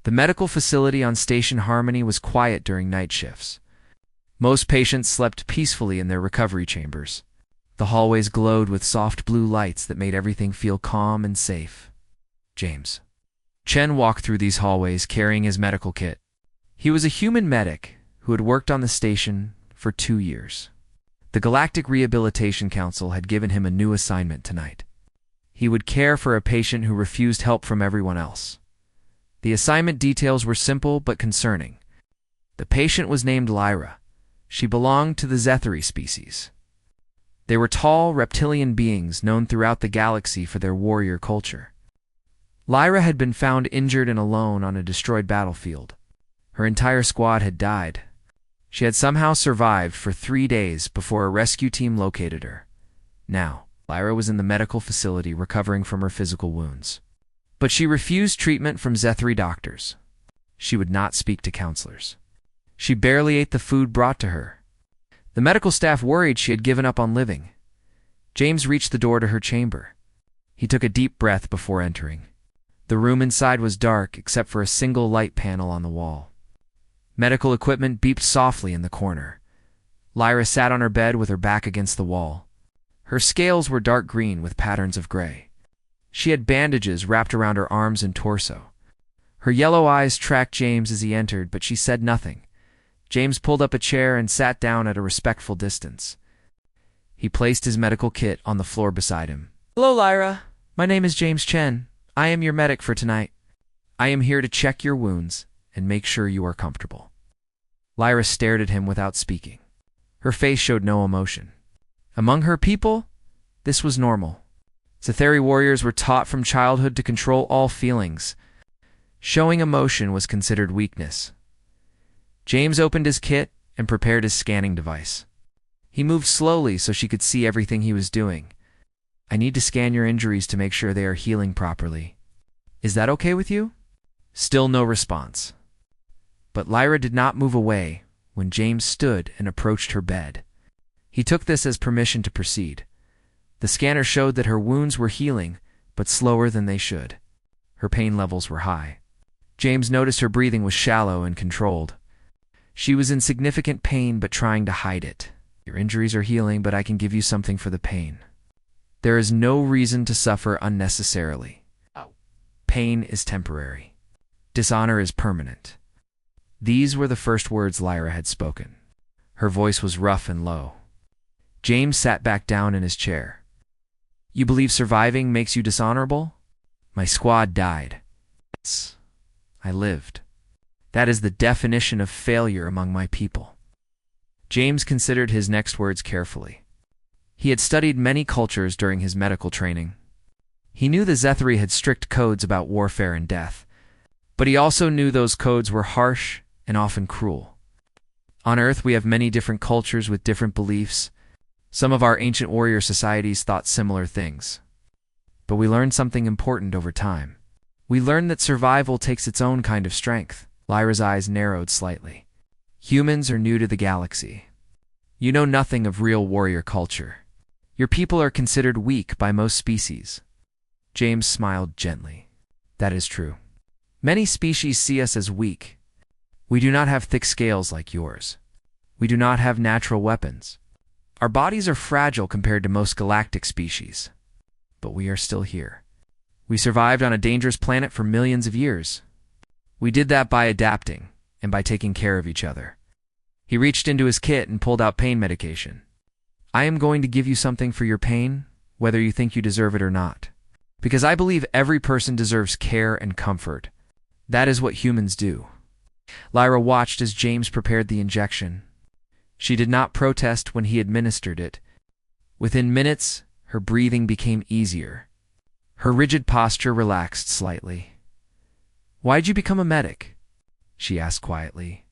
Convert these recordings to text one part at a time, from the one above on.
The medical facility on Station Harmony was quiet during night shifts. Most patients slept peacefully in their recovery chambers. The hallways glowed with soft blue lights that made everything feel calm and safe. James Chen walked through these hallways carrying his medical kit. He was a human medic who had worked on the station for 2 years. The Galactic Rehabilitation Council had given him a new assignment tonight. He would care for a patient who refused help from everyone else. The assignment details were simple but concerning. The patient was named Lyra. She belonged to the Zethary species. They were tall, reptilian beings known throughout the galaxy for their warrior culture. Lyra had been found injured and alone on a destroyed battlefield. Her entire squad had died. She had somehow survived for 3 days before a rescue team located her. Now, Lyra was in the medical facility recovering from her physical wounds. But she refused treatment from Zethary doctors. She would not speak to counselors. She barely ate the food brought to her. The medical staff worried she had given up on living. James reached the door to her chamber. He took a deep breath before entering. The room inside was dark except for a single light panel on the wall. Medical equipment beeped softly in the corner. Lyra sat on her bed with her back against the wall. Her scales were dark green with patterns of gray. She had bandages wrapped around her arms and torso. Her yellow eyes tracked James as he entered, but she said nothing. James pulled up a chair and sat down at a respectful distance. He placed his medical kit on the floor beside him. "Hello, Lyra. My name is James Chen. I am your medic for tonight. I am here to check your wounds and make sure you are comfortable." Lyra stared at him without speaking. Her face showed no emotion. Among her people, this was normal. Zethary warriors were taught from childhood to control all feelings. Showing emotion was considered weakness. James opened his kit and prepared his scanning device. He moved slowly so she could see everything he was doing. "I need to scan your injuries to make sure they are healing properly. Is that okay with you?" Still no response. But Lyra did not move away when James stood and approached her bed. He took this as permission to proceed. The scanner showed that her wounds were healing, but slower than they should. Her pain levels were high. James noticed her breathing was shallow and controlled. She was in significant pain but trying to hide it. "Your injuries are healing, but I can give you something for the pain. There is no reason to suffer unnecessarily. Pain is temporary. Dishonor is permanent." These were the first words Lyra had spoken. Her voice was rough and low. James sat back down in his chair. "You believe surviving makes you dishonorable? My squad died. I lived. That is the definition of failure among my people." James considered his next words carefully. He had studied many cultures during his medical training. He knew the Zethary had strict codes about warfare and death, but he also knew those codes were harsh and often cruel. On Earth, we have many different cultures with different beliefs. Some of our ancient warrior societies thought similar things. But we learned something important over time. We learned that survival takes its own kind of strength. Lyra's eyes narrowed slightly. "Humans are new to the galaxy. You know nothing of real warrior culture. Your people are considered weak by most species." James smiled gently. "That is true. Many species see us as weak. We do not have thick scales like yours. We do not have natural weapons. Our bodies are fragile compared to most galactic species. But we are still here. We survived on a dangerous planet for millions of years. We did that by adapting and by taking care of each other." He reached into his kit and pulled out pain medication. "I am going to give you something for your pain, whether you think you deserve it or not. Because I believe every person deserves care and comfort. That is what humans do." Lyra watched as James prepared the injection. She did not protest when he administered it. Within minutes, her breathing became easier. Her rigid posture relaxed slightly. "Why'd you become a medic?" she asked quietly.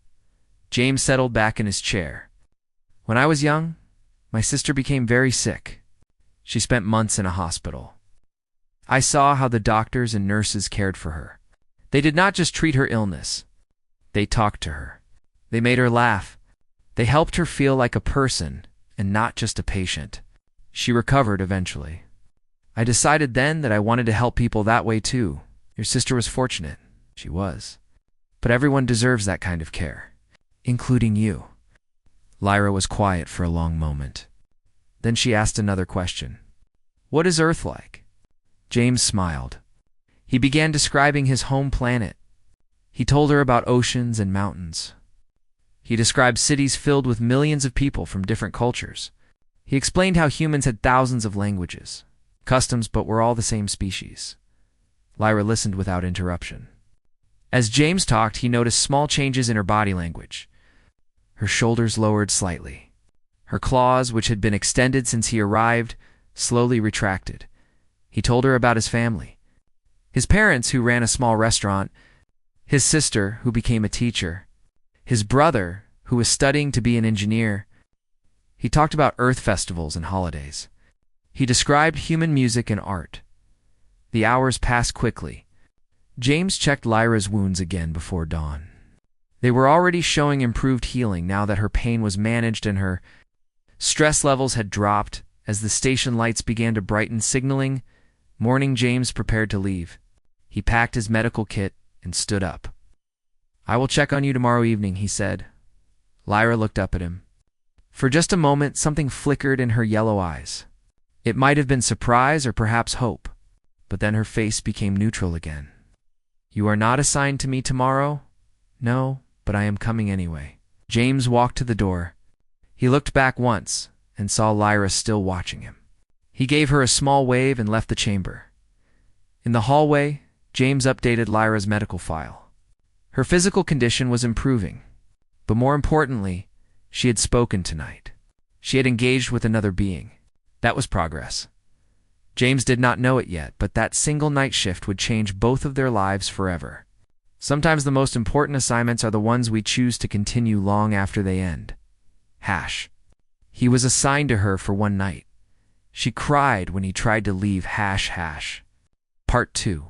James settled back in his chair. "When I was young, my sister became very sick. She spent months in a hospital. I saw how the doctors and nurses cared for her. They did not just treat her illness. They talked to her. They made her laugh. They helped her feel like a person and not just a patient. She recovered eventually. I decided then that I wanted to help people that way too. Your sister was fortunate. She was. but everyone deserves that kind of care, including you. Lyra was quiet for a long moment. Then she asked another question. What is Earth like? James smiled. He began describing his home planet. He told her about oceans and mountains. He described cities filled with millions of people from different cultures. He explained how humans had thousands of languages, customs, but were all the same species. Lyra listened without interruption. As James talked, he noticed small changes in her body language. Her shoulders lowered slightly. Her claws, which had been extended since he arrived, slowly retracted. He told her about his family. His parents, who ran a small restaurant, his sister, who became a teacher, his brother, who was studying to be an engineer. He talked about Earth festivals and holidays. He described human music and art. The hours passed quickly. James checked Lyra's wounds again before dawn. They were already showing improved healing now that her pain was managed and her stress levels had dropped. As the station lights began to brighten, signaling morning, James prepared to leave. He packed his medical kit and stood up. I will check on you tomorrow evening, he said. Lyra looked up at him. For just a moment, something flickered in her yellow eyes. It might have been surprise or perhaps hope, but then her face became neutral again. You are not assigned to me tomorrow? No, but I am coming anyway. James walked to the door. He looked back once and saw Lyra still watching him. He gave her a small wave and left the chamber. In the hallway, James updated Lyra's medical file. Her physical condition was improving, but more importantly, she had spoken tonight. She had engaged with another being. That was progress. James did not know it yet, but that single night shift would change both of their lives forever. Sometimes the most important assignments are the ones we choose to continue long after they end. He was assigned to her for one night. She cried when he tried to leave. Part 2.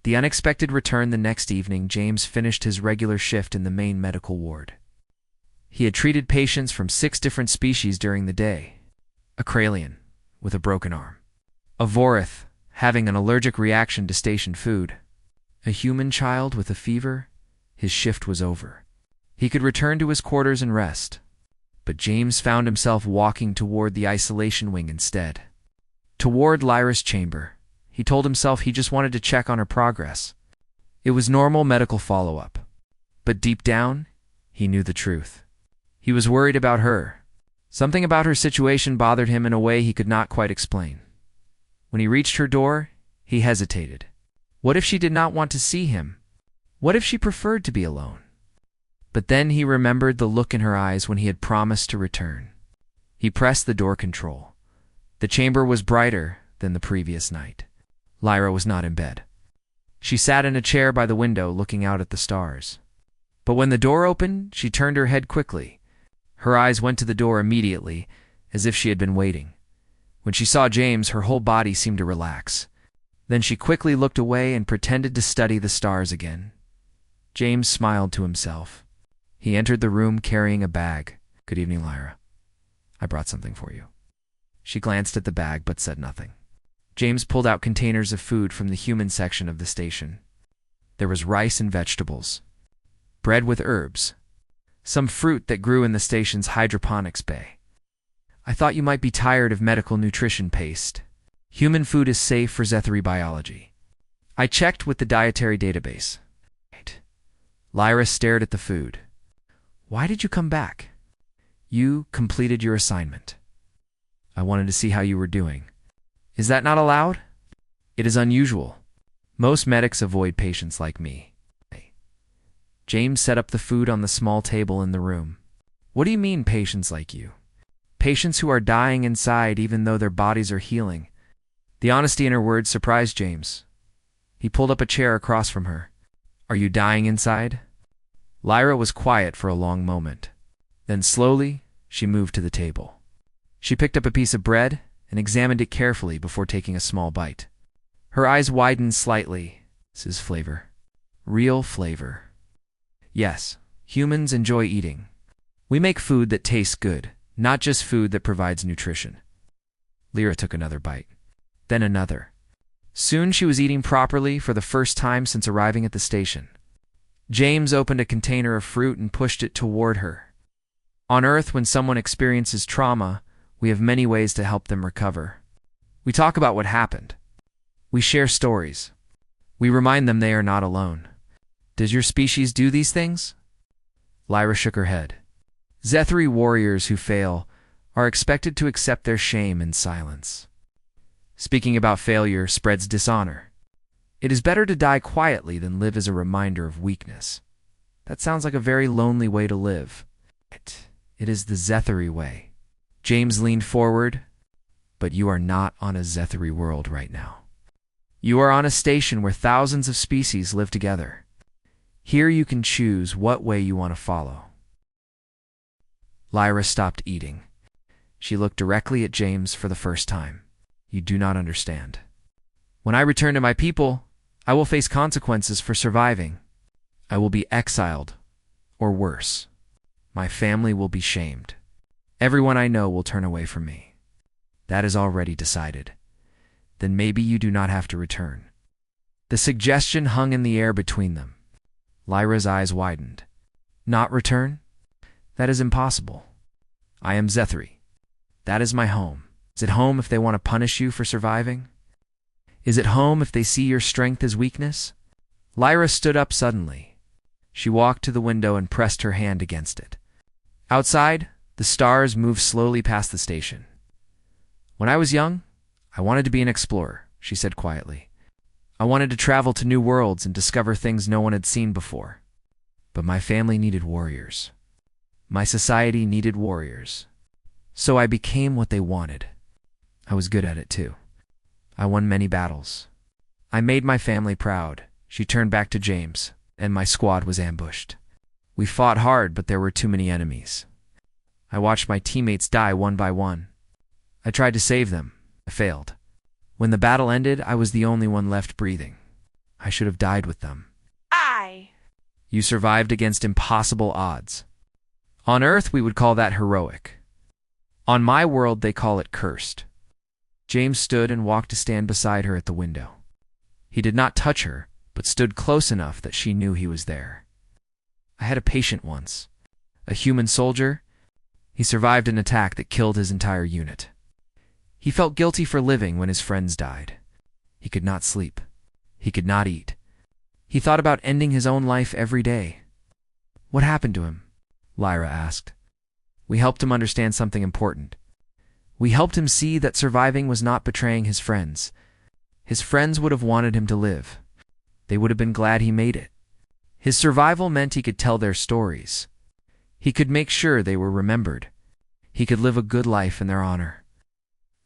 The unexpected return. The next evening, James finished his regular shift in the main medical ward. He had treated patients from 6 different species during the day. A Kralian, with a broken arm. A Vorith, having an allergic reaction to station food. A human child with a fever. His shift was over. He could return to his quarters and rest. But James found himself walking toward the isolation wing instead. Toward Lyra's chamber. He told himself he just wanted to check on her progress. It was normal medical follow-up. But deep down, he knew the truth. He was worried about her. Something about her situation bothered him in a way he could not quite explain. When he reached her door, he hesitated. What if she did not want to see him? What if she preferred to be alone? But then he remembered the look in her eyes when he had promised to return. He pressed the door control. The chamber was brighter than the previous night. Lyra was not in bed. She sat in a chair by the window looking out at the stars. But when the door opened, she turned her head quickly. Her eyes went to the door immediately, as if she had been waiting. When she saw James, her whole body seemed to relax. Then she quickly looked away and pretended to study the stars again. James smiled to himself. He entered the room carrying a bag. Good evening, Lyra. I brought something for you. She glanced at the bag but said nothing. James pulled out containers of food from the human section of the station. There was rice and vegetables, bread with herbs, some fruit that grew in the station's hydroponics bay. I thought you might be tired of medical nutrition paste. Human food is safe for Zethary biology. I checked with the dietary database. Lyra stared at the food. Why did you come back? You completed your assignment. I wanted to see how you were doing. Is that not allowed? It is unusual. Most medics avoid patients like me. James set up the food on the small table in the room. What do you mean, patients like you? Patients who are dying inside even though their bodies are healing. The honesty in her words surprised James. He pulled up a chair across from her. Are you dying inside? Lyra was quiet for a long moment. Then slowly, she moved to the table. She picked up a piece of bread and examined it carefully before taking a small bite. Her eyes widened slightly. This is flavor. Real flavor. Yes, humans enjoy eating. We make food that tastes good, not just food that provides nutrition. Lyra took another bite. Then another. Soon she was eating properly for the first time since arriving at the station. James opened a container of fruit and pushed it toward her. On Earth, when someone experiences trauma, we have many ways to help them recover. We talk about what happened. We share stories. We remind them they are not alone. Does your species do these things? Lyra shook her head. Zethri warriors who fail are expected to accept their shame in silence. Speaking about failure spreads dishonor. It is better to die quietly than live as a reminder of weakness. That sounds like a very lonely way to live. It is the Zethri way. James leaned forward. But you are not on a Zethri world right now. You are on a station where thousands of species live together. Here you can choose what way you want to follow. Lyra stopped eating. She looked directly at James for the first time. You do not understand. When I return to my people, I will face consequences for surviving. I will be exiled, or worse. My family will be shamed. Everyone I know will turn away from me. That is already decided. Then maybe you do not have to return. The suggestion hung in the air between them. Lyra's eyes widened. Not return? That is impossible. I am Zethri. That is my home. Is it home if they want to punish you for surviving? Is it home if they see your strength as weakness? Lyra stood up suddenly. She walked to the window and pressed her hand against it. Outside, the stars moved slowly past the station. When I was young, I wanted to be an explorer, she said quietly. I wanted to travel to new worlds and discover things no one had seen before. But my family needed warriors. My society needed warriors. So I became what they wanted. I was good at it too. I won many battles. I made my family proud. She turned back to James, and my squad was ambushed. We fought hard, but there were too many enemies. I watched my teammates die one by one. I tried to save them. I failed. When the battle ended, I was the only one left breathing. I should have died with them. You survived against impossible odds. On Earth, we would call that heroic. On my world, they call it cursed. James stood and walked to stand beside her at the window. He did not touch her, but stood close enough that she knew he was there. I had a patient once. A human soldier. He survived an attack that killed his entire unit. He felt guilty for living when his friends died. He could not sleep. He could not eat. He thought about ending his own life every day. What happened to him? Lyra asked. We helped him understand something important. We helped him see that surviving was not betraying his friends. His friends would have wanted him to live. They would have been glad he made it. His survival meant he could tell their stories. He could make sure they were remembered. He could live a good life in their honor.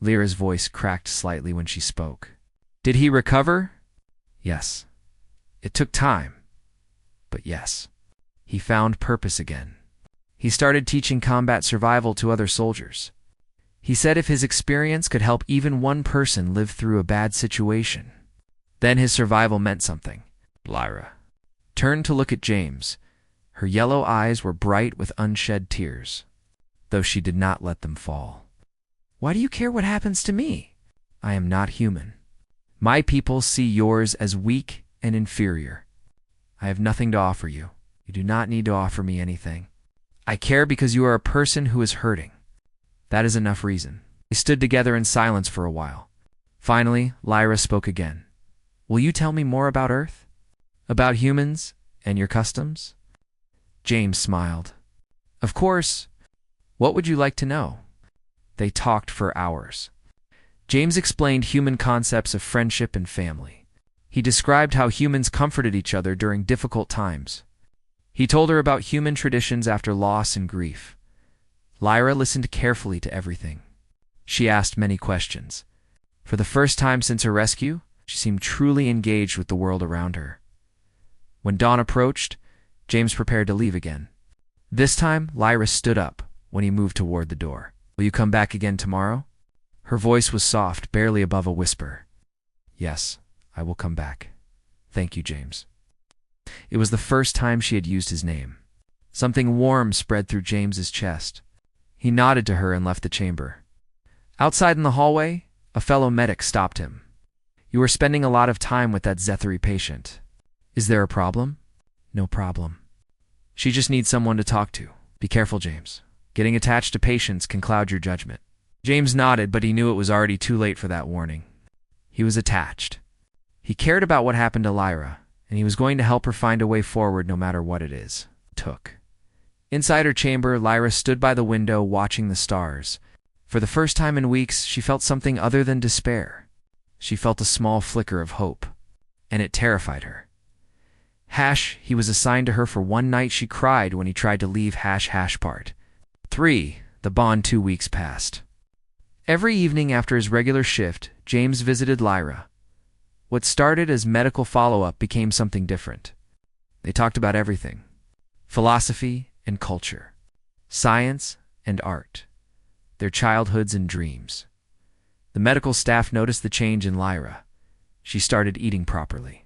Lyra's voice cracked slightly when she spoke. Did he recover? Yes. It took time, but yes. He found purpose again. He started teaching combat survival to other soldiers. He said if his experience could help even one person live through a bad situation, then his survival meant something. Lyra turned to look at James. Her yellow eyes were bright with unshed tears, though she did not let them fall. Why do you care what happens to me? I am not human. My people see yours as weak and inferior. I have nothing to offer you. You do not need to offer me anything. I care because you are a person who is hurting. That is enough reason. They stood together in silence for a while. Finally, Lyra spoke again. Will you tell me more about Earth? About humans and your customs? James smiled. Of course. What would you like to know? They talked for hours. James explained human concepts of friendship and family. He described how humans comforted each other during difficult times. He told her about human traditions after loss and grief. Lyra listened carefully to everything. She asked many questions. For the first time since her rescue, she seemed truly engaged with the world around her. When dawn approached, James prepared to leave again. This time, Lyra stood up when he moved toward the door. Will you come back again tomorrow? Her voice was soft, barely above a whisper. Yes, I will come back. Thank you, James. It was the first time she had used his name. Something warm spread through James's chest. He nodded to her and left the chamber. Outside in the hallway, a fellow medic stopped him. You are spending a lot of time with that Zethri patient. Is there a problem? No problem. She just needs someone to talk to. Be careful, James. Getting attached to patients can cloud your judgment. James nodded, but he knew it was already too late for that warning. He was attached. He cared about what happened to Lyra, and he was going to help her find a way forward no matter what it took. Inside her chamber, Lyra stood by the window watching the stars. For the first time in weeks, she felt something other than despair. She felt a small flicker of hope, and it terrified her. He was assigned to her for one night. She cried when he tried to leave Part 3. The bond 2 weeks passed. Every evening after his regular shift, James visited Lyra. What started as medical follow-up became something different. They talked about everything: philosophy and culture, science and art, their childhoods and dreams. The medical staff noticed the change in Lyra. She started eating properly.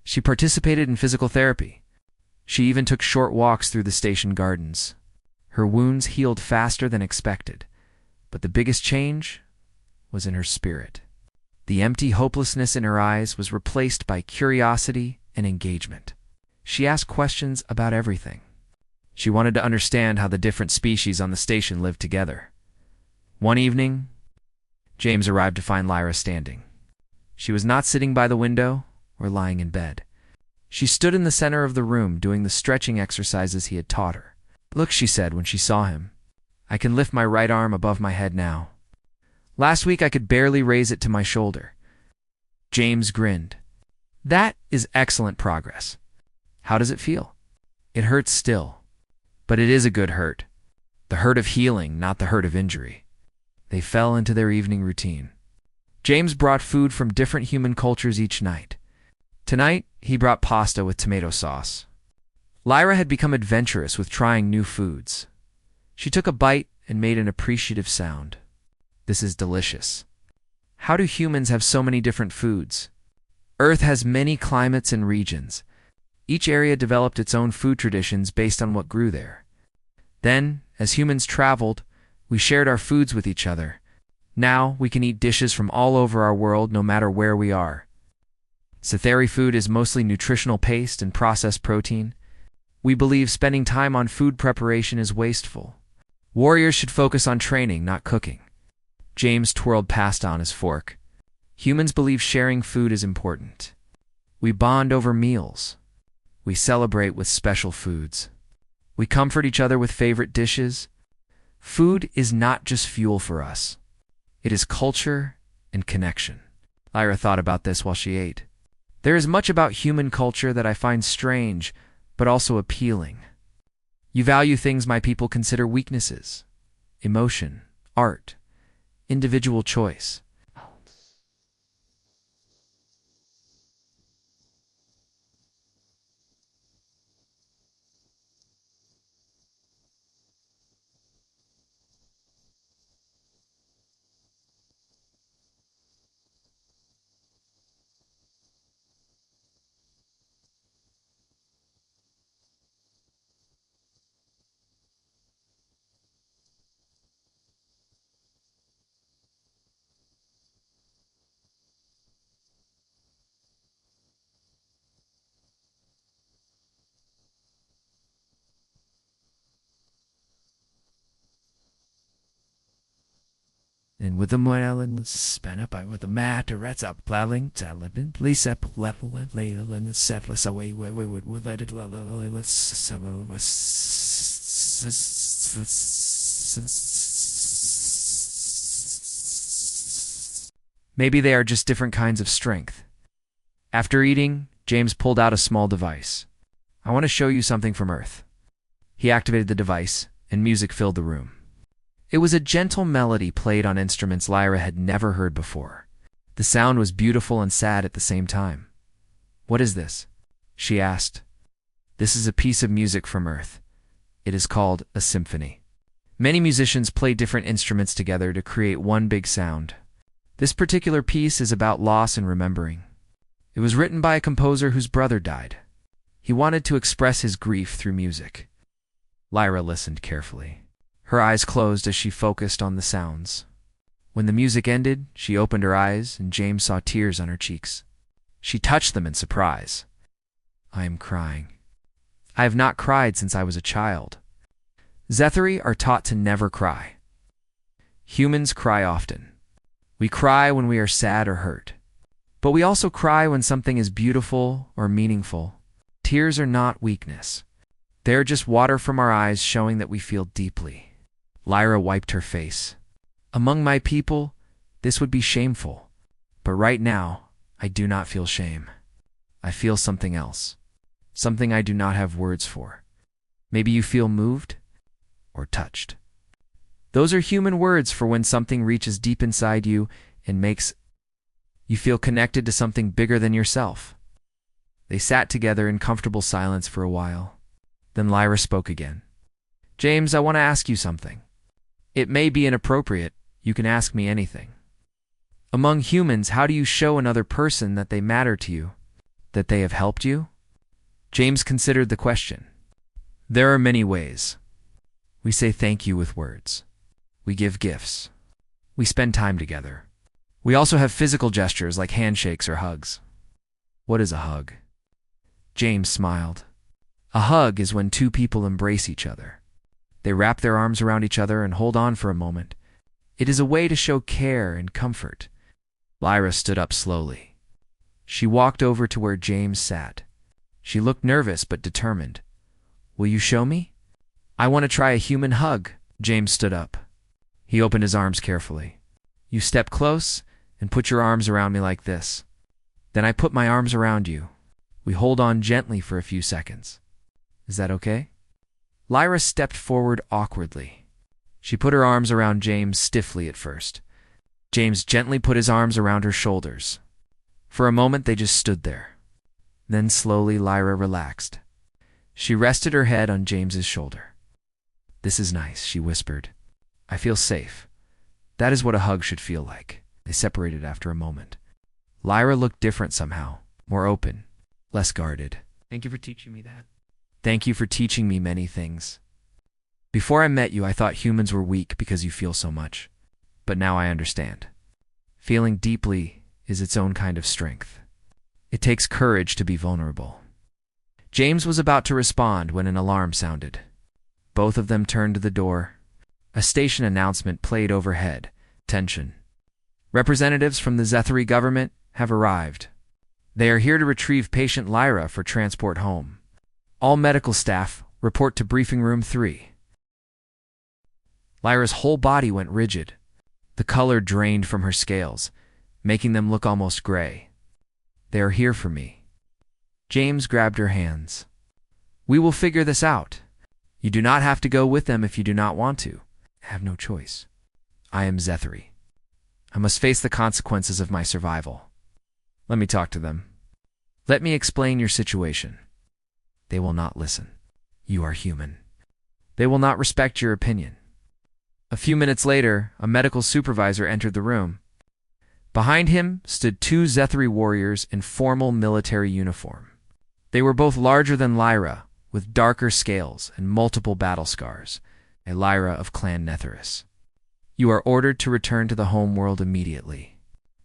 She participated in physical therapy. She even took short walks through the station gardens. Her wounds healed faster than expected, but the biggest change was in her spirit. The empty hopelessness in her eyes was replaced by curiosity and engagement. She asked questions about everything. She wanted to understand how the different species on the station lived together. One evening, James arrived to find Lyra standing. She was not sitting by the window or lying in bed. She stood in the center of the room doing the stretching exercises he had taught her. "Look," she said when she saw him. "I can lift my right arm above my head now. Last week I could barely raise it to my shoulder." James grinned. "That is excellent progress. How does it feel?" "It hurts still, but it is a good hurt. The hurt of healing, not the hurt of injury." They fell into their evening routine. James brought food from different human cultures each night. Tonight, he brought pasta with tomato sauce. Lyra had become adventurous with trying new foods. She took a bite and made an appreciative sound. "This is delicious. How do humans have so many different foods?" Earth has many climates and regions. Each area developed its own food traditions based on what grew there. Then, as humans traveled, we shared our foods with each other. Now, we can eat dishes from all over our world no matter where we are. Sci-Fi food is mostly nutritional paste and processed protein. We believe spending time on food preparation is wasteful. Warriors should focus on training, not cooking. James twirled pasta on his fork. Humans believe sharing food is important. We bond over meals. We celebrate with special foods. We comfort each other with favorite dishes. Food is not just fuel for us. It is culture and connection. Lyra thought about this while she ate. There is much about human culture that I find strange, but also appealing. You value things my people consider weaknesses: emotion, art, individual choice. And with the moilin span up with the matter rats up plowing talent please up level and ladle and the settlers away where we would let it maybe they are just different kinds of strength. After eating, James pulled out a small device. "I want to show you something from Earth." He activated the device, and music filled the room. It was a gentle melody played on instruments Lyra had never heard before. The sound was beautiful and sad at the same time. "What is this?" she asked. "This is a piece of music from Earth. It is called a symphony. Many musicians play different instruments together to create one big sound. This particular piece is about loss and remembering. It was written by a composer whose brother died. He wanted to express his grief through music." Lyra listened carefully. Her eyes closed as she focused on the sounds. When the music ended, she opened her eyes, and James saw tears on her cheeks. She touched them in surprise. "I am crying." I have not cried since I was a child. Zethari are taught to never cry. Humans cry often. We cry when we are sad or hurt. But we also cry when something is beautiful or meaningful. Tears are not weakness. They are just water from our eyes showing that we feel deeply. Lyra wiped her face. Among my people, this would be shameful. But right now, I do not feel shame. I feel something else. Something I do not have words for. Maybe you feel moved or touched. Those are human words for when something reaches deep inside you and makes you feel connected to something bigger than yourself. They sat together in comfortable silence for a while. Then Lyra spoke again. James, I want to ask you something. It may be inappropriate. You can ask me anything. Among humans, how do you show another person that they matter to you, that they have helped you? James considered the question. There are many ways. We say thank you with words. We give gifts. We spend time together. We also have physical gestures like handshakes or hugs. What is a hug? James smiled. A hug is when two people embrace each other. They wrap their arms around each other and hold on for a moment. It is a way to show care and comfort. Lyra stood up slowly. She walked over to where James sat. She looked nervous but determined. Will you show me? I want to try a human hug. James stood up. He opened his arms carefully. You step close and put your arms around me like this. Then I put my arms around you. We hold on gently for a few seconds. Is that okay? Lyra stepped forward awkwardly. She put her arms around James stiffly at first. James gently put his arms around her shoulders. For a moment they just stood there. Then slowly Lyra relaxed. She rested her head on James's shoulder. This is nice, she whispered. I feel safe. That is what a hug should feel like. They separated after a moment. Lyra looked different somehow, more open, less guarded. Thank you for teaching me that. Thank you for teaching me many things. Before I met you, I thought humans were weak because you feel so much. But now I understand. Feeling deeply is its own kind of strength. It takes courage to be vulnerable. James was about to respond when an alarm sounded. Both of them turned to the door. A station announcement played overhead. Tension. Representatives from the Zethari government have arrived. They are here to retrieve patient Lyra for transport home. All medical staff report to briefing room 3. Lyra's whole body went rigid. The color drained from her scales, making them look almost gray. They are here for me. James grabbed her hands. We will figure this out. You do not have to go with them if you do not want to. I have no choice. I am Zethari. I must face the consequences of my survival. Let me talk to them. Let me explain your situation. They will not listen. You are human. They will not respect your opinion. A few minutes later, a medical supervisor entered the room. Behind him stood 2 Zethari warriors in formal military uniform. They were both larger than Lyra, with darker scales and multiple battle scars, a Lyra of Clan Netherus. You are ordered to return to the home world immediately.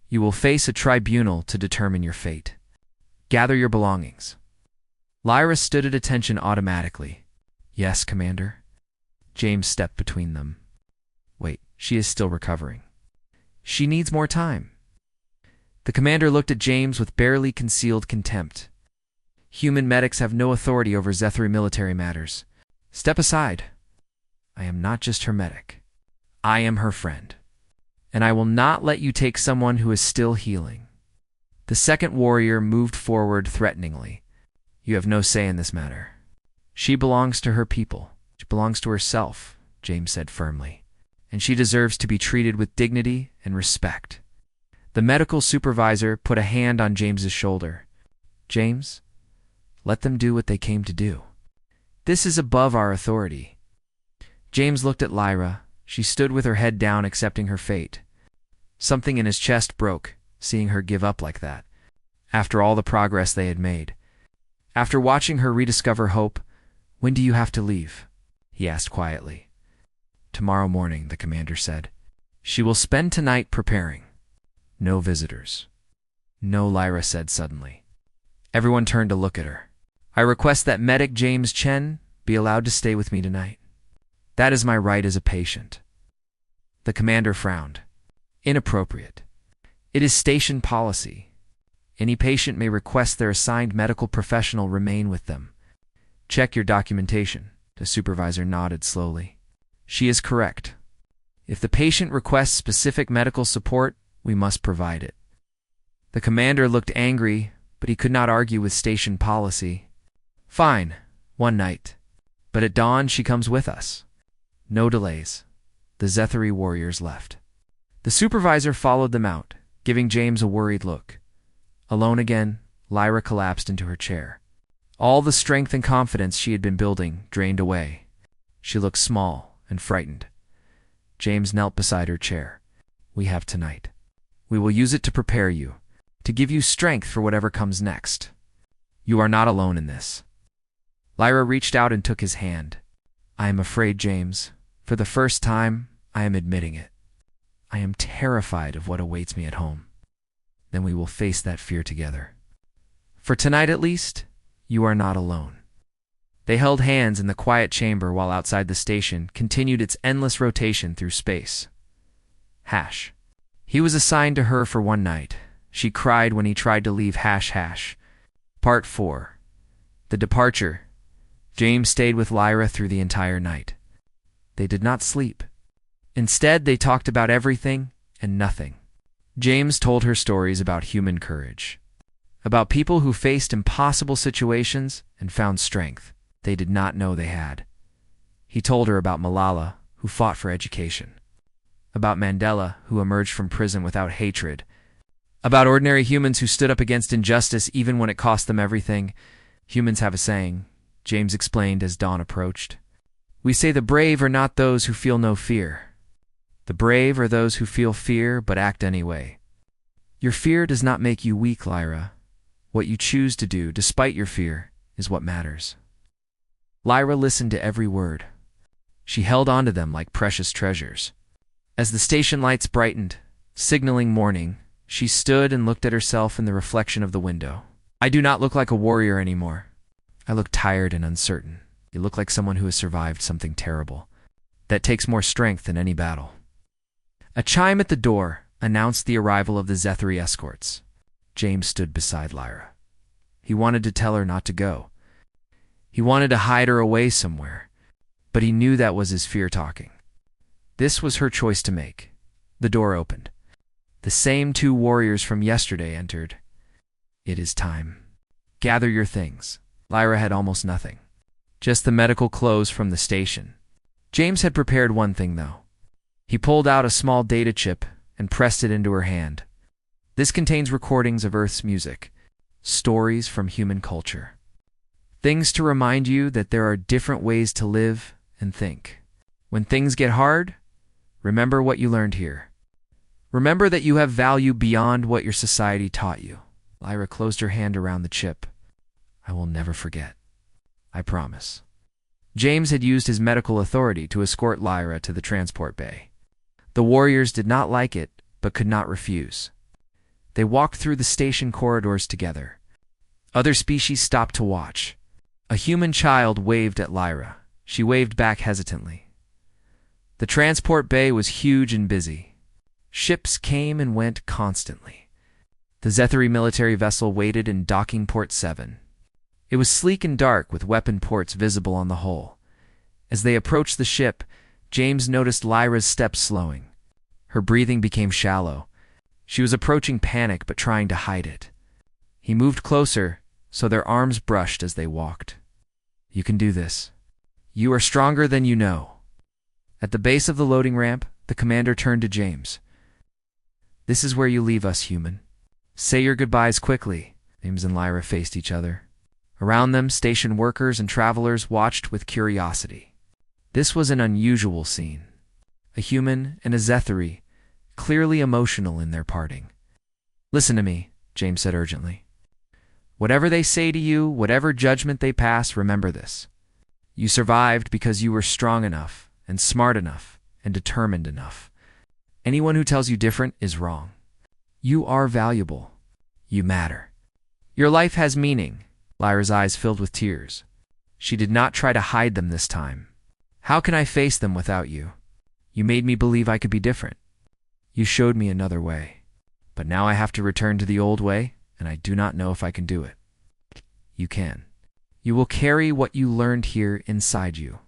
You will face a tribunal to determine your fate. Gather your belongings. Lyra stood at attention automatically. Yes, Commander. James stepped between them. Wait, she is still recovering. She needs more time. The commander looked at James with barely concealed contempt. Human medics have no authority over Zethari military matters. Step aside. I am not just her medic. I am her friend. And I will not let you take someone who is still healing. The second warrior moved forward threateningly. You have no say in this matter. She belongs to her people. She belongs to herself, James said firmly. And she deserves to be treated with dignity and respect. The medical supervisor put a hand on James's shoulder. James, let them do what they came to do. This is above our authority. James looked at Lyra. She stood with her head down, accepting her fate. Something in his chest broke, seeing her give up like that, after all the progress they had made. After watching her rediscover hope, when do you have to leave? He asked quietly. Tomorrow morning, the commander said. She will spend tonight preparing. No visitors. No, Lyra said suddenly. Everyone turned to look at her. I request that medic James Chen be allowed to stay with me tonight. That is my right as a patient." The commander frowned. "Inappropriate. It is station policy. Any patient may request their assigned medical professional remain with them. Check your documentation." The supervisor nodded slowly. "She is correct. If the patient requests specific medical support, we must provide it." The commander looked angry, but he could not argue with station policy. "Fine, one night. But at dawn she comes with us. No delays." The Zethary warriors left. The supervisor followed them out, giving James a worried look. Alone again, Lyra collapsed into her chair. All the strength and confidence she had been building drained away. She looked small and frightened. James knelt beside her chair. "We have tonight. We will use it to prepare you, to give you strength for whatever comes next. You are not alone in this." Lyra reached out and took his hand. "I am afraid, James. For the first time, I am admitting it. I am terrified of what awaits me at home. Then we will face that fear together. For tonight at least, you are not alone." They held hands in the quiet chamber while outside the station continued its endless rotation through space. Hash. He was assigned to her for one night. She cried when he tried to leave Hash Hash. Part 4. The Departure. James stayed with Lyra through the entire night. They did not sleep. Instead, they talked about everything and nothing. James told her stories about human courage, about people who faced impossible situations and found strength they did not know they had. He told her about Malala, who fought for education, about Mandela, who emerged from prison without hatred, about ordinary humans who stood up against injustice even when it cost them everything. "Humans have a saying," James explained as dawn approached. "We say the brave are not those who feel no fear. The brave are those who feel fear but act anyway. Your fear does not make you weak, Lyra. What you choose to do, despite your fear, is what matters." Lyra listened to every word. She held onto them like precious treasures. As the station lights brightened, signaling morning, she stood and looked at herself in the reflection of the window. "I do not look like a warrior anymore. I look tired and uncertain. You look like someone who has survived something terrible. That takes more strength than any battle." A chime at the door announced the arrival of the Zethary escorts. James stood beside Lyra. He wanted to tell her not to go. He wanted to hide her away somewhere, but he knew that was his fear talking. This was her choice to make. The door opened. The same two warriors from yesterday entered. "It is time. Gather your things." Lyra had almost nothing. Just the medical clothes from the station. James had prepared one thing, though. He pulled out a small data chip and pressed it into her hand. This contains recordings of Earth's music, stories from human culture. Things to remind you that there are different ways to live and think. When things get hard, remember what you learned here. Remember that you have value beyond what your society taught you. Lyra closed her hand around the chip. "I will never forget. I promise." James had used his medical authority to escort Lyra to the transport bay. The warriors did not like it, but could not refuse. They walked through the station corridors together. Other species stopped to watch. A human child waved at Lyra. She waved back hesitantly. The transport bay was huge and busy. Ships came and went constantly. The Zethary military vessel waited in docking port 7. It was sleek and dark with weapon ports visible on the hull. As they approached the ship, James noticed Lyra's steps slowing. Her breathing became shallow. She was approaching panic but trying to hide it. He moved closer, so their arms brushed as they walked. "You can do this. You are stronger than you know." At the base of the loading ramp, the commander turned to James. "This is where you leave us, human. Say your goodbyes quickly." James and Lyra faced each other. Around them, station workers and travelers watched with curiosity. This was an unusual scene. A human and a Zethary, clearly emotional in their parting. "Listen to me," James said urgently. "Whatever they say to you, whatever judgment they pass, remember this. You survived because you were strong enough, and smart enough, and determined enough. Anyone who tells you different is wrong. You are valuable. You matter. Your life has meaning, Lyra's eyes filled with tears. She did not try to hide them this time. How can I face them without you? You made me believe I could be different. You showed me another way. But now I have to return to the old way, and I do not know if I can do it. You can. You will carry what you learned here inside you.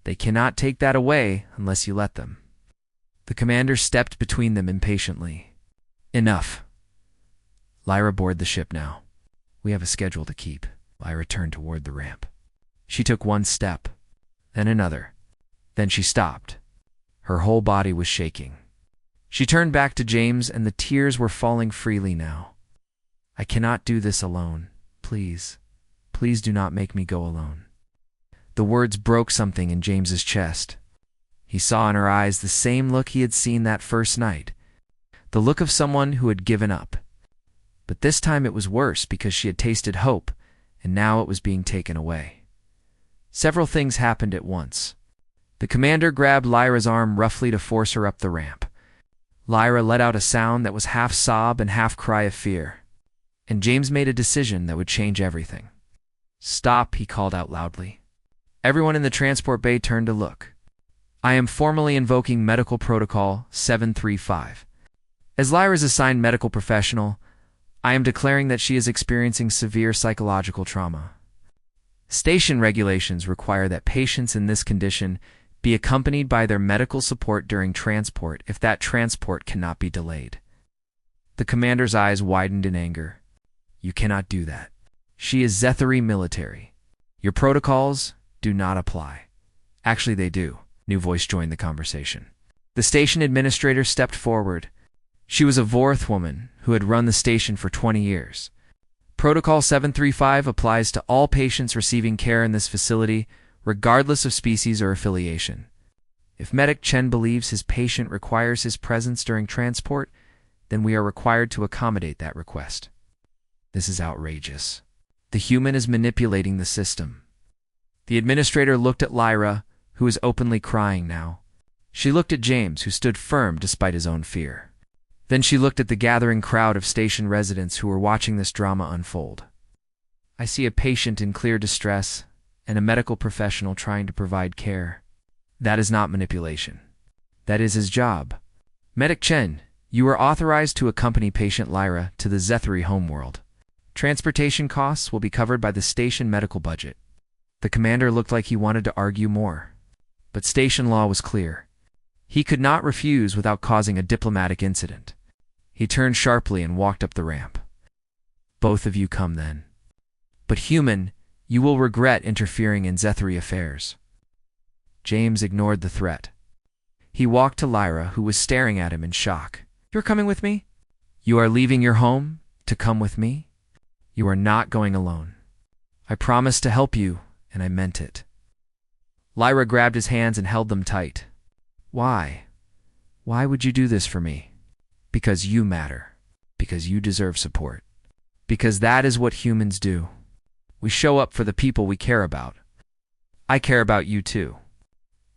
They cannot take that away unless you let them. The commander stepped between them impatiently. Enough. Lyra, board the ship now. We have a schedule to keep. Lyra turned toward the ramp. She took one step, then another. Then she stopped. Her whole body was shaking. She turned back to James, and the tears were falling freely now. I cannot do this alone. Please, please do not make me go alone. The words broke something in James's chest. He saw in her eyes the same look he had seen that first night, the look of someone who had given up. But this time it was worse because she had tasted hope, and now it was being taken away. Several things happened at once. The commander grabbed Lyra's arm roughly to force her up the ramp. Lyra let out a sound that was half sob and half cry of fear. And James made a decision that would change everything. Stop, he called out loudly. Everyone in the transport bay turned to look. I am formally invoking Medical Protocol 735. As Lyra's assigned medical professional, I am declaring that she is experiencing severe psychological trauma. Station regulations require that patients in this condition be accompanied by their medical support during transport if that transport cannot be delayed. The commander's eyes widened in anger. You cannot do that. She is Zethary military. Your protocols do not apply. Actually, they do. New voice joined the conversation. The station administrator stepped forward. She was a Vorth woman who had run the station for 20 years. Protocol 735 applies to all patients receiving care in this facility, regardless of species or affiliation. If Medic Chen believes his patient requires his presence during transport, then we are required to accommodate that request. This is outrageous. The human is manipulating the system. The administrator looked at Lyra, who was openly crying now. She looked at James, who stood firm despite his own fear. Then she looked at the gathering crowd of station residents who were watching this drama unfold. I see a patient in clear distress and a medical professional trying to provide care. That is not manipulation. That is his job. Medic Chen, you are authorized to accompany patient Lyra to the Zethary homeworld. Transportation costs will be covered by the station medical budget. The commander looked like he wanted to argue more. But station law was clear. He could not refuse without causing a diplomatic incident. He turned sharply and walked up the ramp. Both of you come then. But human, you will regret interfering in Zethary affairs. James ignored the threat. He walked to Lyra, who was staring at him in shock. You're coming with me? You are leaving your home to come with me? You are not going alone. I promised to help you, and I meant it. Lyra grabbed his hands and held them tight. Why? Why would you do this for me? Because you matter. Because you deserve support. Because that is what humans do. We show up for the people we care about. I care about you too.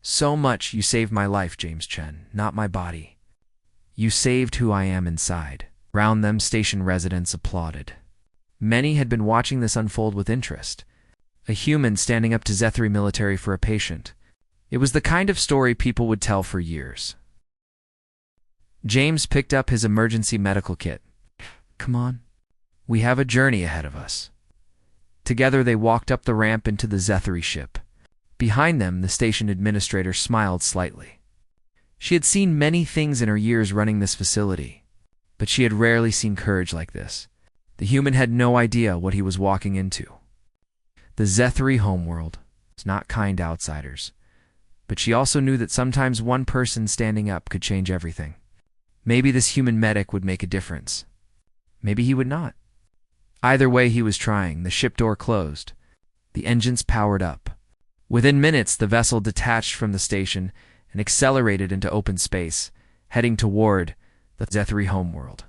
So much you saved my life, James Chen, not my body. You saved who I am inside. Round them, station residents applauded. Many had been watching this unfold with interest. A human standing up to Zethary military for a patient. It was the kind of story people would tell for years. James picked up his emergency medical kit. Come on. We have a journey ahead of us. Together they walked up the ramp into the Zethary ship. Behind them, the station administrator smiled slightly. She had seen many things in her years running this facility, but she had rarely seen courage like this. The human had no idea what he was walking into. The Zethary homeworld was not kind to outsiders, but she also knew that sometimes one person standing up could change everything. Maybe this human medic would make a difference. Maybe he would not. Either way, he was trying. The ship door closed. The engines powered up. Within minutes, the vessel detached from the station and accelerated into open space, heading toward the Zethary homeworld.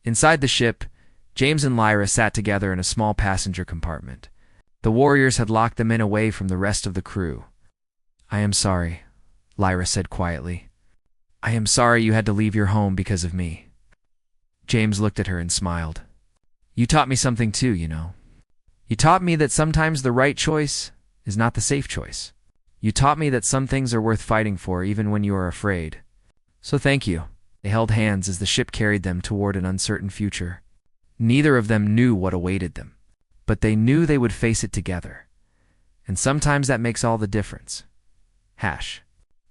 Inside the ship, James and Lyra sat together in a small passenger compartment. The warriors had locked them in away from the rest of the crew. I am sorry, Lyra said quietly. I am sorry you had to leave your home because of me. James looked at her and smiled. You taught me something too, you know. You taught me that sometimes the right choice is not the safe choice. You taught me that some things are worth fighting for even when you are afraid. So thank you." They held hands as the ship carried them toward an uncertain future. Neither of them knew what awaited them, but they knew they would face it together. And sometimes that makes all the difference. Hash.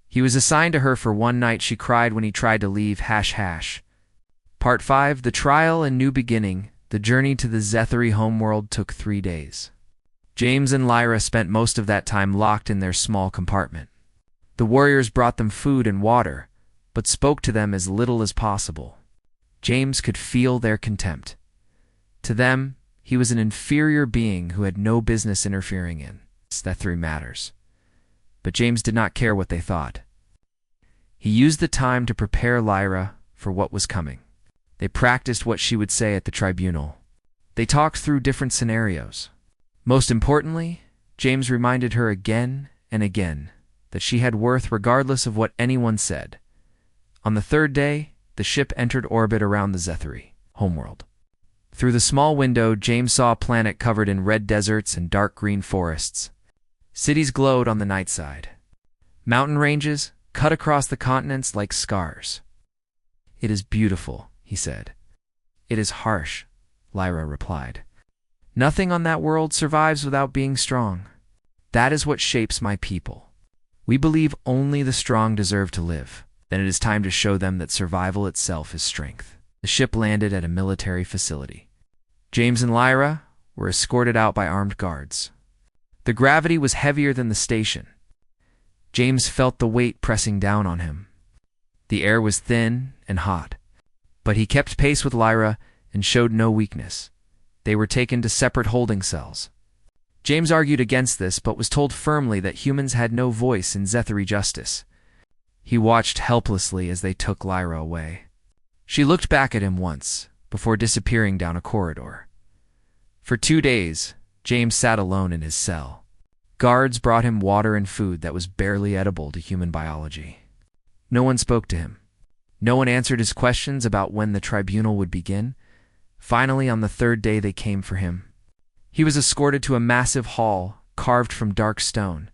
He was assigned to her for one night. She cried when he tried to leave. Hash hash. Part 5, The Trial and New Beginning. The journey to the Zethary homeworld took 3 days. James and Lyra spent most of that time locked in their small compartment. The warriors brought them food and water, but spoke to them as little as possible. James could feel their contempt. To them, he was an inferior being who had no business interfering in Zethary matters. But James did not care what they thought. He used the time to prepare Lyra for what was coming. They practiced what she would say at the tribunal. They talked through different scenarios. Most importantly, James reminded her again and again that she had worth regardless of what anyone said. On the 3rd day, the ship entered orbit around the Zethary homeworld. Through the small window, James saw a planet covered in red deserts and dark green forests. Cities glowed on the night side. Mountain ranges cut across the continents like scars. "It is beautiful," he said. "It is harsh," Lyra replied. "Nothing on that world survives without being strong. That is what shapes my people. We believe only the strong deserve to live. Then it is time to show them that survival itself is strength." The ship landed at a military facility. James and Lyra were escorted out by armed guards. The gravity was heavier than the station. James felt the weight pressing down on him. The air was thin and hot, but he kept pace with Lyra and showed no weakness. They were taken to separate holding cells. James argued against this, but was told firmly that humans had no voice in Zethary justice. He watched helplessly as they took Lyra away. She looked back at him once, before disappearing down a corridor. For 2 days, James sat alone in his cell. Guards brought him water and food that was barely edible to human biology. No one spoke to him. No one answered his questions about when the tribunal would begin. Finally, on the 3rd day, they came for him. He was escorted to a massive hall carved from dark stone.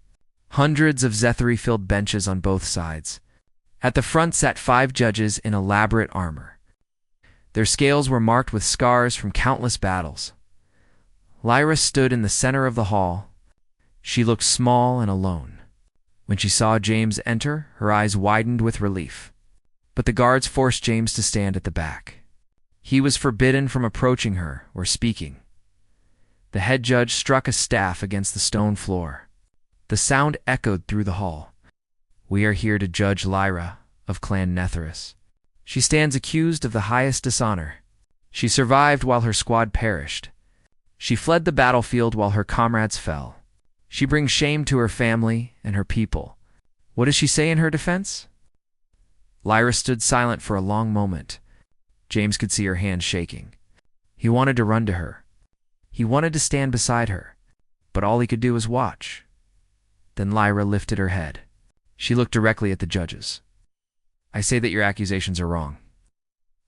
Hundreds of Zethary-filled benches on both sides. At the front sat 5 judges in elaborate armor. Their scales were marked with scars from countless battles. Lyra stood in the center of the hall. She looked small and alone. When she saw James enter, her eyes widened with relief. But the guards forced James to stand at the back. He was forbidden from approaching her or speaking. The head judge struck a staff against the stone floor. The sound echoed through the hall. "We are here to judge Lyra of Clan Netherus. She stands accused of the highest dishonor. She survived while her squad perished. She fled the battlefield while her comrades fell. She brings shame to her family and her people. What does she say in her defense?" Lyra stood silent for a long moment. James could see her hands shaking. He wanted to run to her. He wanted to stand beside her, but all he could do was watch. Then Lyra lifted her head. She looked directly at the judges. "I say that your accusations are wrong."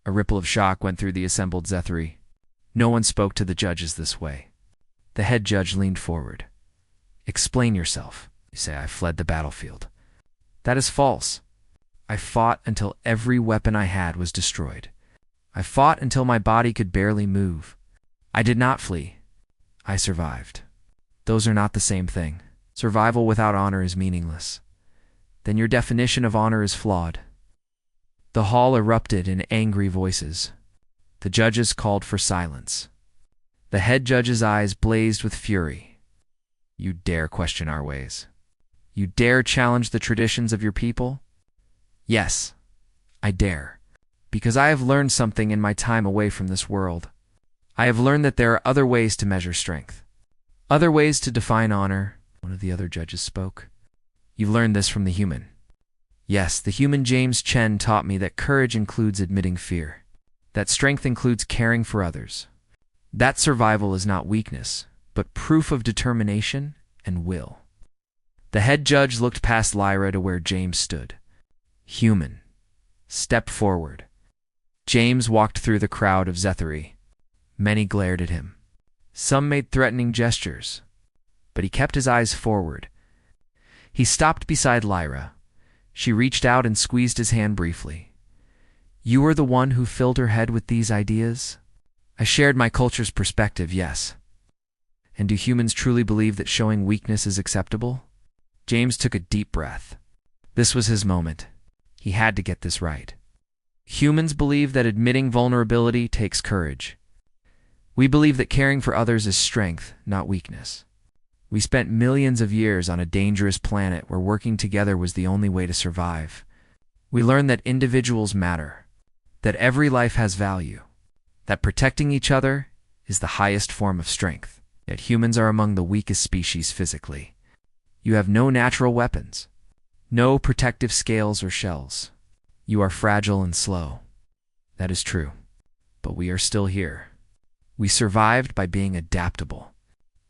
A ripple of shock went through the assembled Zethary. No one spoke to the judges this way. The head judge leaned forward. "Explain yourself." You say, "I fled the battlefield." That is false. I fought until every weapon I had was destroyed. I fought until my body could barely move. I did not flee. I survived. Those are not the same thing. Survival without honor is meaningless. Then your definition of honor is flawed. The hall erupted in angry voices. The judges called for silence. The head judge's eyes blazed with fury. "You dare question our ways? You dare challenge the traditions of your people?" "Yes, I dare. Because I have learned something in my time away from this world. I have learned that there are other ways to measure strength. Other ways to define honor." One of the other judges spoke. "You've learned this from the human." "Yes, the human James Chen taught me that courage includes admitting fear. That strength includes caring for others. That survival is not weakness, but proof of determination and will." The head judge looked past Lyra to where James stood. "Human, step forward." James walked through the crowd of Zethary. Many glared at him. Some made threatening gestures, but he kept his eyes forward. He stopped beside Lyra. She reached out and squeezed his hand briefly. You were the one who filled her head with these ideas? I shared my culture's perspective, yes. And do humans truly believe that showing weakness is acceptable? James took a deep breath. This was his moment. He had to get this right. Humans believe that admitting vulnerability takes courage. We believe that caring for others is strength, not weakness. We spent millions of years on a dangerous planet where working together was the only way to survive. We learned that individuals matter, that every life has value, that protecting each other is the highest form of strength. Yet humans are among the weakest species physically. You have no natural weapons, no protective scales or shells. You are fragile and slow. That is true, but we are still here. We survived by being adaptable,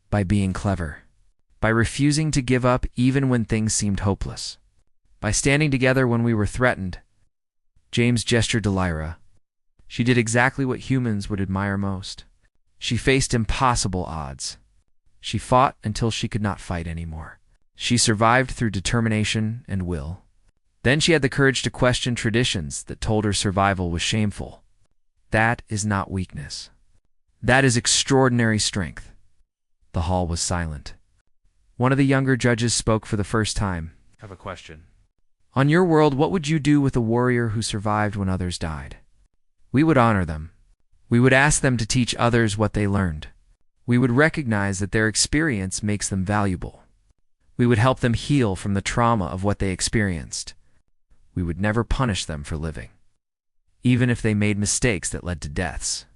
by being clever, by refusing to give up even when things seemed hopeless, by standing together when we were threatened. James gestured to Lyra. She did exactly what humans would admire most. She faced impossible odds. She fought until she could not fight anymore. She survived through determination and will. Then she had the courage to question traditions that told her survival was shameful. That is not weakness. That is extraordinary strength. The hall was silent. One of the younger judges spoke for the first time. I have a question. On your world, what would you do with a warrior who survived when others died? We would honor them. We would ask them to teach others what they learned. We would recognize that their experience makes them valuable. We would help them heal from the trauma of what they experienced. We would never punish them for living, even if they made mistakes that led to deaths.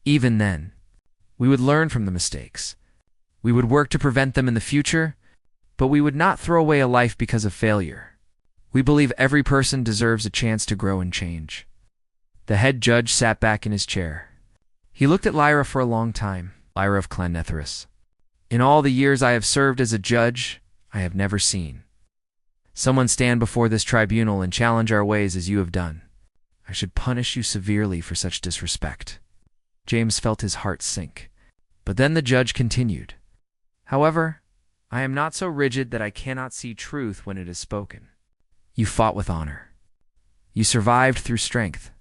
Even then, we would learn from the mistakes. We would work to prevent them in the future, but we would not throw away a life because of failure. We believe every person deserves a chance to grow and change. The head judge sat back in his chair. He looked at Lyra for a long time. Lyra of Clan Netherus. In all the years I have served as a judge, I have never seen someone stand before this tribunal and challenge our ways as you have done. I should punish you severely for such disrespect. James felt his heart sink. But then the judge continued. However, I am not so rigid that I cannot see truth when it is spoken. You fought with honor. You survived through strength.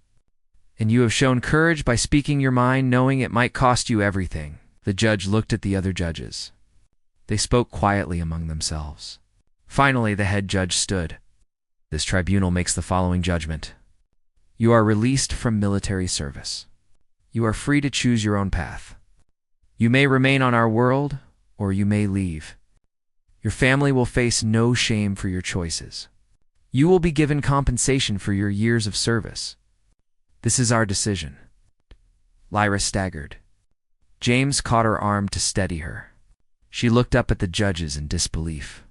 And you have shown courage by speaking your mind, knowing it might cost you everything. The judge looked at the other judges. They spoke quietly among themselves. Finally, the head judge stood. This tribunal makes the following judgment. You are released from military service. You are free to choose your own path. You may remain on our world, or you may leave. Your family will face no shame for your choices. You will be given compensation for your years of service. This is our decision. Lyra staggered. James caught her arm to steady her. She looked up at the judges in disbelief.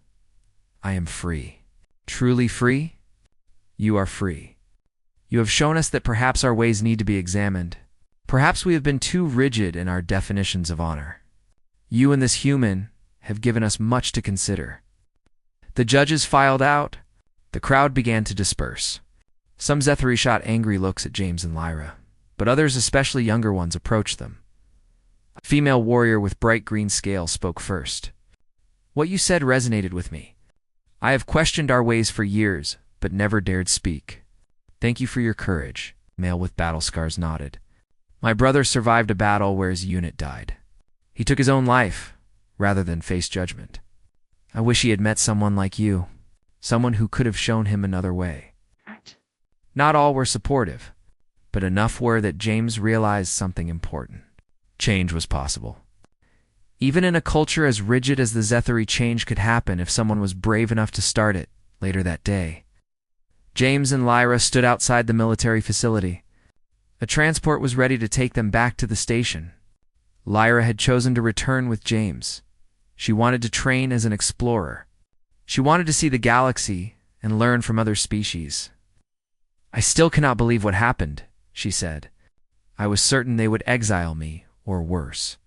I am free. Truly free? You are free. You have shown us that perhaps our ways need to be examined. Perhaps we have been too rigid in our definitions of honor. You and this human have given us much to consider. The judges filed out. The crowd began to disperse. Some Zethari shot angry looks at James and Lyra, but others, especially younger ones, approached them. A female warrior with bright green scales spoke first. What you said resonated with me. I have questioned our ways for years, but never dared speak. Thank you for your courage. Male with battle scars nodded. My brother survived a battle where his unit died. He took his own life, rather than face judgment. I wish he had met someone like you, someone who could have shown him another way. Not all were supportive, but enough were that James realized something important. Change was possible. Even in a culture as rigid as the Zethari, change could happen if someone was brave enough to start it. Later that day, James and Lyra stood outside the military facility. A transport was ready to take them back to the station. Lyra had chosen to return with James. She wanted to train as an explorer. She wanted to see the galaxy and learn from other species. I still cannot believe what happened, she said. I was certain they would exile me, or worse.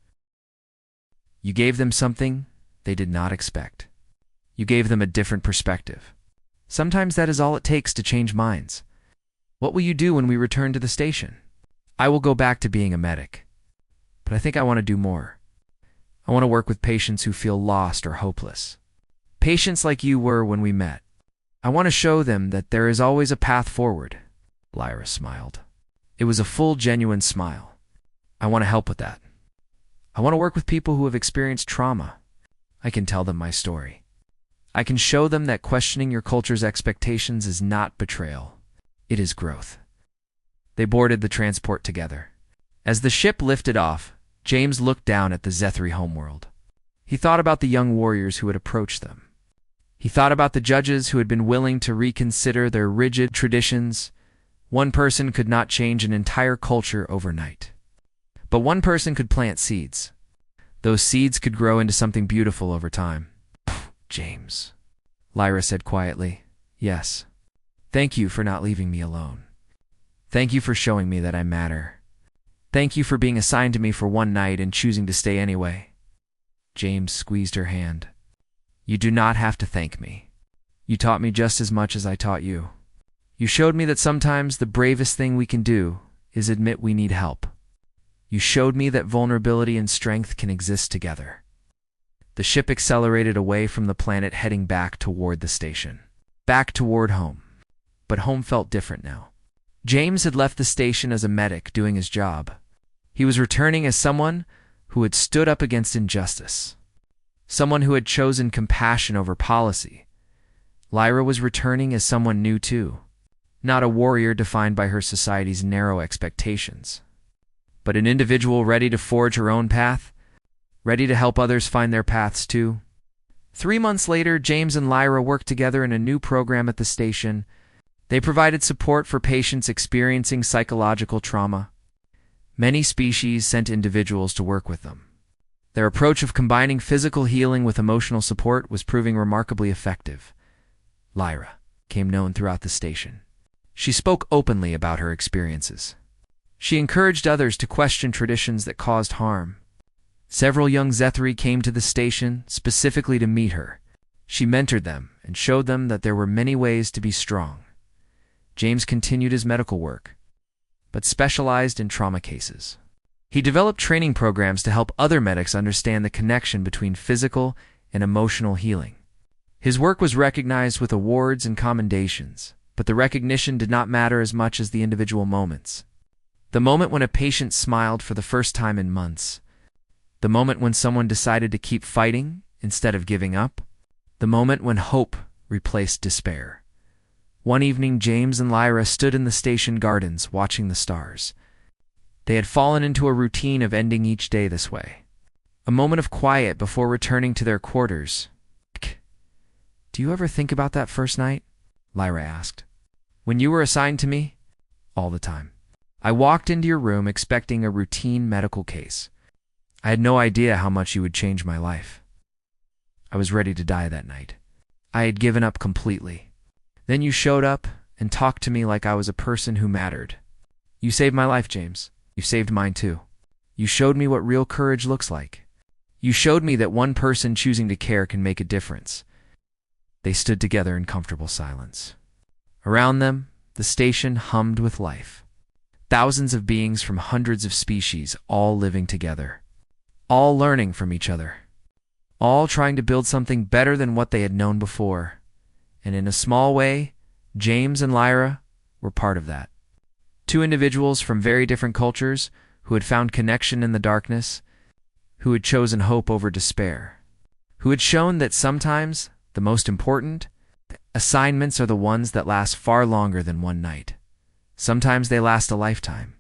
You gave them something they did not expect. You gave them a different perspective. Sometimes that is all it takes to change minds. What will you do when we return to the station? I will go back to being a medic. But I think I want to do more. I want to work with patients who feel lost or hopeless. Patients like you were when we met. I want to show them that there is always a path forward." Lyra smiled. It was a full, genuine smile. "I want to help with that. I want to work with people who have experienced trauma. I can tell them my story. I can show them that questioning your culture's expectations is not betrayal. It is growth." They boarded the transport together. As the ship lifted off, James looked down at the Zethri homeworld. He thought about the young warriors who had approached them. He thought about the judges who had been willing to reconsider their rigid traditions. One person could not change an entire culture overnight. But one person could plant seeds. Those seeds could grow into something beautiful over time. "James," Lyra said quietly. "Yes. Thank you for not leaving me alone. Thank you for showing me that I matter. Thank you for being assigned to me for one night and choosing to stay anyway." James squeezed her hand. "You do not have to thank me. You taught me just as much as I taught you. You showed me that sometimes the bravest thing we can do is admit we need help. You showed me that vulnerability and strength can exist together." The ship accelerated away from the planet, heading back toward the station. Back toward home. But home felt different now. James had left the station as a medic doing his job. He was returning as someone who had stood up against injustice. Someone who had chosen compassion over policy. Lyra was returning as someone new too. Not a warrior defined by her society's narrow expectations, but an individual ready to forge her own path, ready to help others find their paths too. 3 months later, James and Lyra worked together in a new program at the station. They provided support for patients experiencing psychological trauma. Many species sent individuals to work with them. Their approach of combining physical healing with emotional support was proving remarkably effective. Lyra became known throughout the station. She spoke openly about her experiences. She encouraged others to question traditions that caused harm. Several young Zethri came to the station specifically to meet her. She mentored them and showed them that there were many ways to be strong. James continued his medical work, but specialized in trauma cases. He developed training programs to help other medics understand the connection between physical and emotional healing. His work was recognized with awards and commendations, but the recognition did not matter as much as the individual moments. The moment when a patient smiled for the first time in months. The moment when someone decided to keep fighting instead of giving up. The moment when hope replaced despair. One evening, James and Lyra stood in the station gardens watching the stars. They had fallen into a routine of ending each day this way. A moment of quiet before returning to their quarters. "Do you ever think about that first night?" Lyra asked. "When you were assigned to me?" "All the time. I walked into your room expecting a routine medical case. I had no idea how much you would change my life. I was ready to die that night. I had given up completely. Then you showed up and talked to me like I was a person who mattered. You saved my life, James. You saved mine too. You showed me what real courage looks like. You showed me that one person choosing to care can make a difference." They stood together in comfortable silence. Around them, the station hummed with life. Thousands of beings from hundreds of species, all living together. All learning from each other. All trying to build something better than what they had known before. And in a small way, James and Lyra were part of that. Two individuals from very different cultures who had found connection in the darkness, who had chosen hope over despair, who had shown that sometimes the most important assignments are the ones that last far longer than one night. Sometimes they last a lifetime.